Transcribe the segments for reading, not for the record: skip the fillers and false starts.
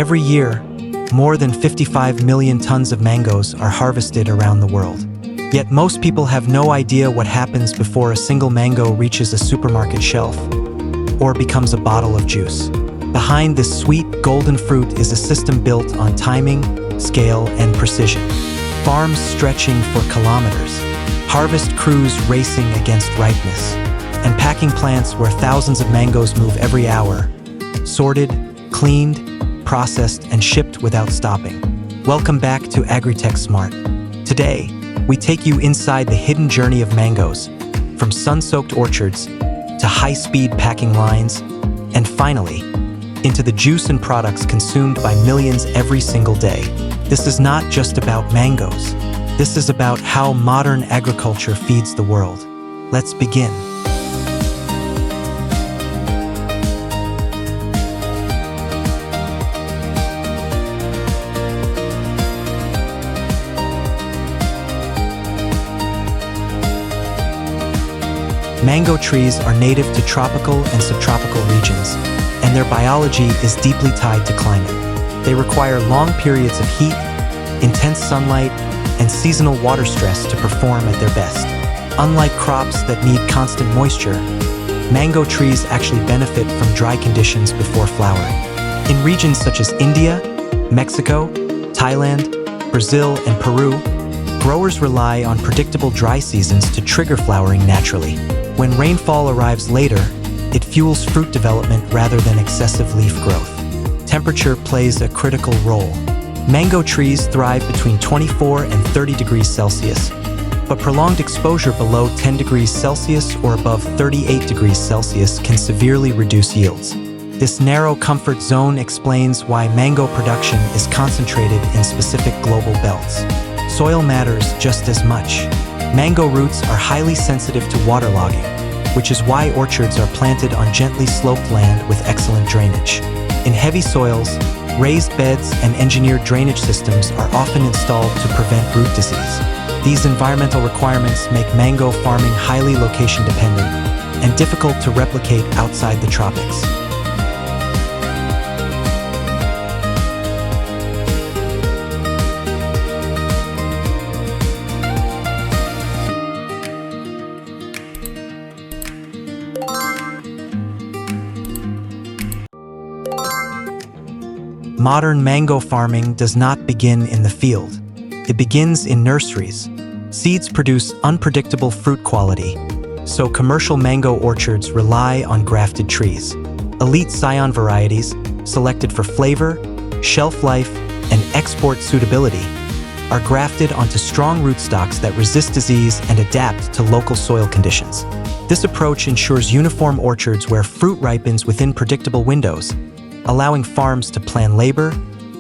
Every year, more than 55 million tons of mangoes are harvested around the world. Yet most people have no idea what happens before a single mango reaches a supermarket shelf or becomes a bottle of juice. Behind this sweet, golden fruit is a system built on timing, scale, and precision. Farms stretching for kilometers, harvest crews racing against ripeness, and packing plants where thousands of mangoes move every hour, sorted, cleaned, processed, and shipped without stopping. Welcome back to AgriTech Smart. Today, we take you inside the hidden journey of mangoes, from sun-soaked orchards to high-speed packing lines, and finally, into the juice and products consumed by millions every single day. This is not just about mangoes. This is about how modern agriculture feeds the world. Let's begin. Mango trees are native to tropical and subtropical regions, and their biology is deeply tied to climate. They require long periods of heat, intense sunlight, and seasonal water stress to perform at their best. Unlike crops that need constant moisture, mango trees actually benefit from dry conditions before flowering. In regions such as India, Mexico, Thailand, Brazil, and Peru, growers rely on predictable dry seasons to trigger flowering naturally. When rainfall arrives later, it fuels fruit development rather than excessive leaf growth. Temperature plays a critical role. Mango trees thrive between 24 and 30 degrees Celsius, but prolonged exposure below 10 degrees Celsius or above 38 degrees Celsius can severely reduce yields. This narrow comfort zone explains why mango production is concentrated in specific global belts. Soil matters just as much. Mango roots are highly sensitive to waterlogging, which is why orchards are planted on gently sloped land with excellent drainage. In heavy soils, raised beds and engineered drainage systems are often installed to prevent root disease. These environmental requirements make mango farming highly location dependent and difficult to replicate outside the tropics. Modern mango farming does not begin in the field. It begins in nurseries. Seeds produce unpredictable fruit quality, so commercial mango orchards rely on grafted trees. Elite scion varieties, selected for flavor, shelf life, and export suitability, are grafted onto strong rootstocks that resist disease and adapt to local soil conditions. This approach ensures uniform orchards where fruit ripens within predictable windows, allowing farms to plan labor,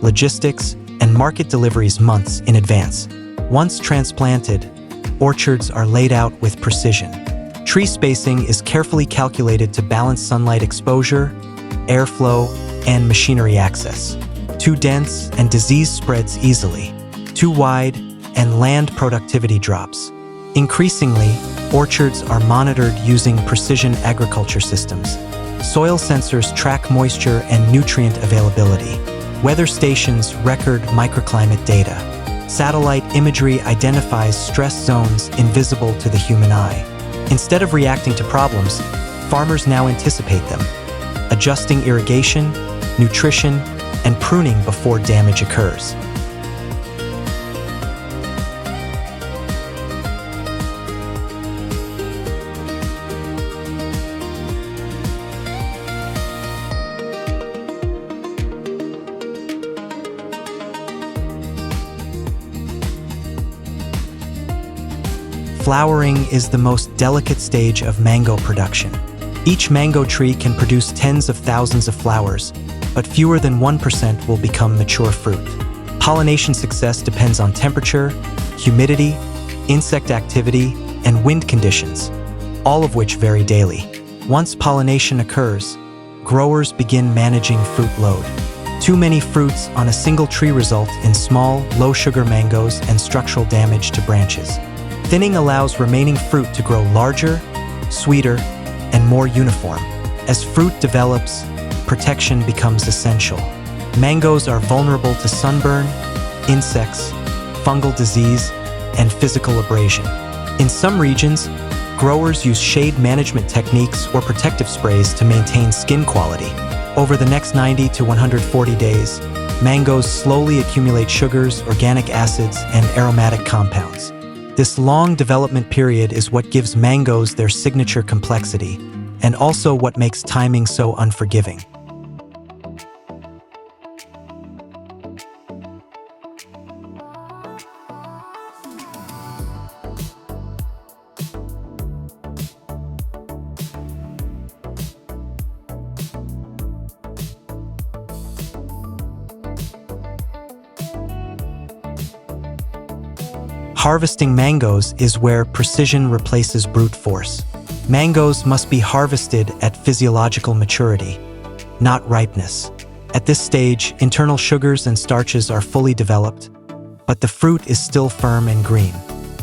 logistics, and market deliveries months in advance. Once transplanted, orchards are laid out with precision. Tree spacing is carefully calculated to balance sunlight exposure, airflow, and machinery access. Too dense and disease spreads easily. Too wide and land productivity drops. Increasingly, orchards are monitored using precision agriculture systems. Soil sensors track moisture and nutrient availability. Weather stations record microclimate data. Satellite imagery identifies stress zones invisible to the human eye. Instead of reacting to problems, farmers now anticipate them, adjusting irrigation, nutrition, and pruning before damage occurs. Flowering is the most delicate stage of mango production. Each mango tree can produce tens of thousands of flowers, but fewer than 1% will become mature fruit. Pollination success depends on temperature, humidity, insect activity, and wind conditions, all of which vary daily. Once pollination occurs, growers begin managing fruit load. Too many fruits on a single tree result in small, low-sugar mangoes and structural damage to branches. Thinning allows remaining fruit to grow larger, sweeter, and more uniform. As fruit develops, protection becomes essential. Mangoes are vulnerable to sunburn, insects, fungal disease, and physical abrasion. In some regions, growers use shade management techniques or protective sprays to maintain skin quality. Over the next 90 to 140 days, mangoes slowly accumulate sugars, organic acids, and aromatic compounds. This long development period is what gives mangoes their signature complexity, and also what makes timing so unforgiving. Harvesting mangoes is where precision replaces brute force. Mangoes must be harvested at physiological maturity, not ripeness. At this stage, internal sugars and starches are fully developed, but the fruit is still firm and green.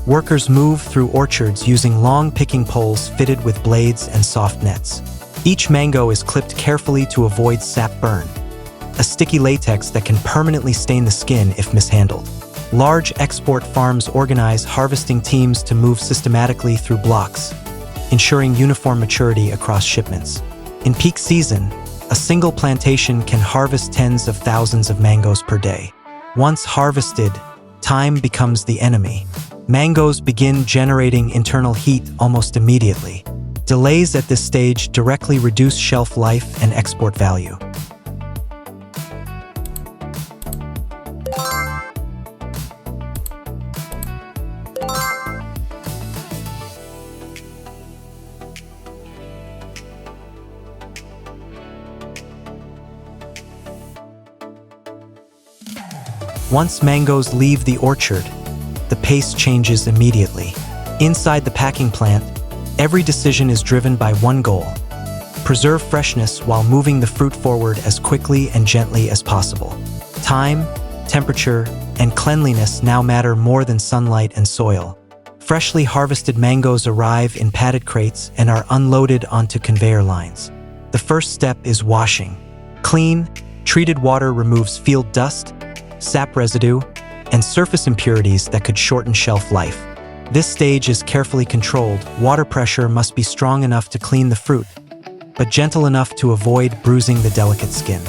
Workers move through orchards using long picking poles fitted with blades and soft nets. Each mango is clipped carefully to avoid sap burn, a sticky latex that can permanently stain the skin if mishandled. Large export farms organize harvesting teams to move systematically through blocks, ensuring uniform maturity across shipments. In peak season, a single plantation can harvest tens of thousands of mangoes per day. Once harvested, time becomes the enemy. Mangoes begin generating internal heat almost immediately. Delays at this stage directly reduce shelf life and export value. Once mangoes leave the orchard, the pace changes immediately. Inside the packing plant, every decision is driven by one goal: preserve freshness while moving the fruit forward as quickly and gently as possible. Time, temperature, and cleanliness now matter more than sunlight and soil. Freshly harvested mangoes arrive in padded crates and are unloaded onto conveyor lines. The first step is washing. Clean, treated water removes field dust, sap residue, and surface impurities that could shorten shelf life. This stage is carefully controlled. Water pressure must be strong enough to clean the fruit, but gentle enough to avoid bruising the delicate skin.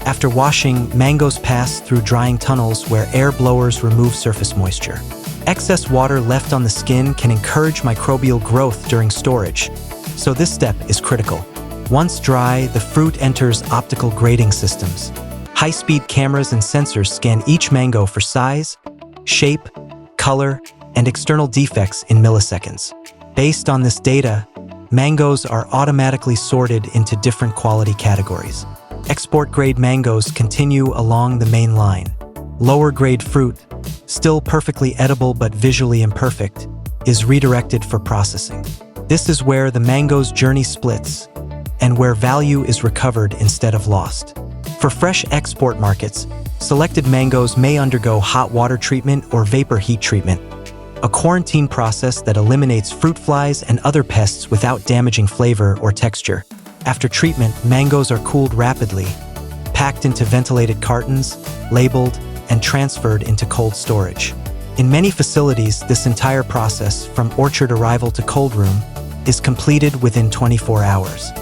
After washing, mangoes pass through drying tunnels where air blowers remove surface moisture. Excess water left on the skin can encourage microbial growth during storage, so this step is critical. Once dry, the fruit enters optical grading systems. High-speed cameras and sensors scan each mango for size, shape, color, and external defects in milliseconds. Based on this data, mangoes are automatically sorted into different quality categories. Export-grade mangoes continue along the main line. Lower-grade fruit, still perfectly edible but visually imperfect, is redirected for processing. This is where the mango's journey splits, and where value is recovered instead of lost. For fresh export markets, selected mangoes may undergo hot water treatment or vapor heat treatment, a quarantine process that eliminates fruit flies and other pests without damaging flavor or texture. After treatment, mangoes are cooled rapidly, packed into ventilated cartons, labeled, and transferred into cold storage. In many facilities, this entire process, from orchard arrival to cold room, is completed within 24 hours.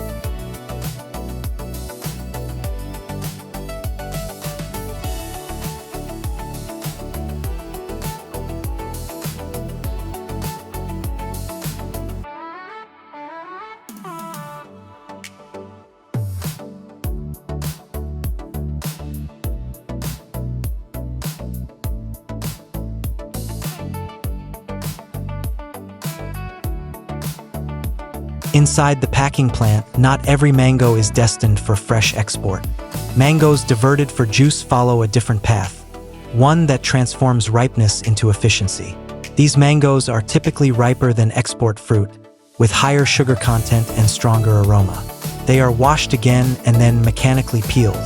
Inside the packing plant, not every mango is destined for fresh export. Mangoes diverted for juice follow a different path, one that transforms ripeness into efficiency. These mangoes are typically riper than export fruit, with higher sugar content and stronger aroma. They are washed again and then mechanically peeled.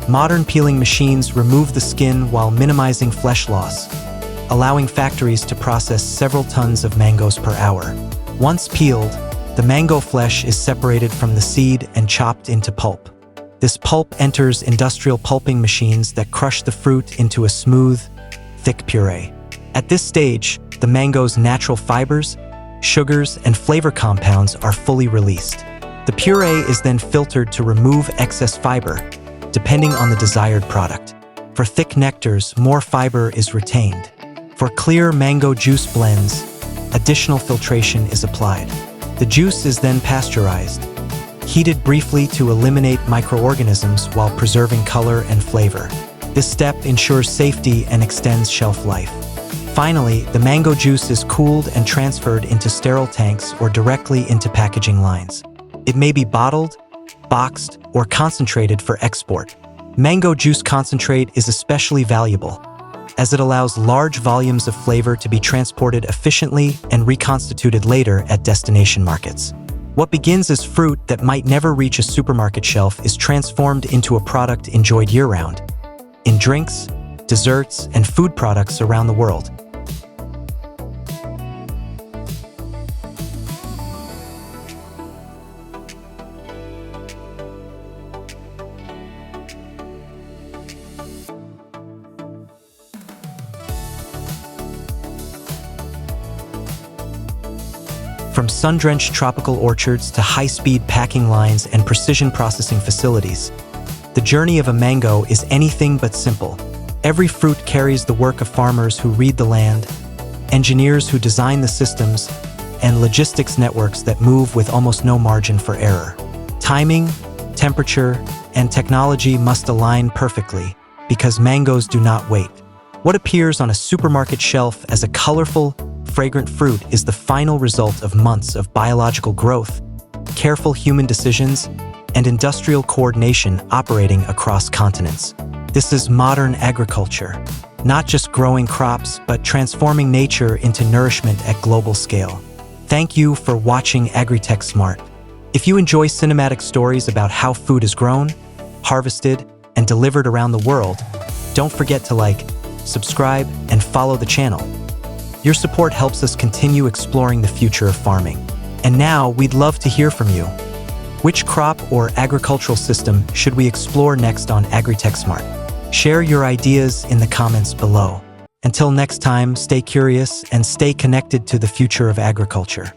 Modern peeling machines remove the skin while minimizing flesh loss, allowing factories to process several tons of mangoes per hour. Once peeled, the mango flesh is separated from the seed and chopped into pulp. This pulp enters industrial pulping machines that crush the fruit into a smooth, thick puree. At this stage, the mango's natural fibers, sugars, and flavor compounds are fully released. The puree is then filtered to remove excess fiber, depending on the desired product. For thick nectars, more fiber is retained. For clear mango juice blends, additional filtration is applied. The juice is then pasteurized, heated briefly to eliminate microorganisms while preserving color and flavor. This step ensures safety and extends shelf life. Finally, the mango juice is cooled and transferred into sterile tanks or directly into packaging lines. It may be bottled, boxed, or concentrated for export. Mango juice concentrate is especially valuable, as it allows large volumes of flavor to be transported efficiently and reconstituted later at destination markets. What begins as fruit that might never reach a supermarket shelf is transformed into a product enjoyed year-round, in drinks, desserts, and food products around the world. From sun-drenched tropical orchards to high-speed packing lines and precision processing facilities, the journey of a mango is anything but simple. Every fruit carries the work of farmers who read the land, engineers who design the systems, and logistics networks that move with almost no margin for error. Timing, temperature, and technology must align perfectly because mangoes do not wait. What appears on a supermarket shelf as a colorful, fragrant fruit is the final result of months of biological growth, careful human decisions, and industrial coordination operating across continents. This is modern agriculture, not just growing crops, but transforming nature into nourishment at global scale. Thank you for watching AgriTech Smart. If you enjoy cinematic stories about how food is grown, harvested, and delivered around the world, don't forget to like, subscribe, and follow the channel. Your support helps us continue exploring the future of farming. And now, we'd love to hear from you. Which crop or agricultural system should we explore next on AgriTech Smart? Share your ideas in the comments below. Until next time, stay curious and stay connected to the future of agriculture.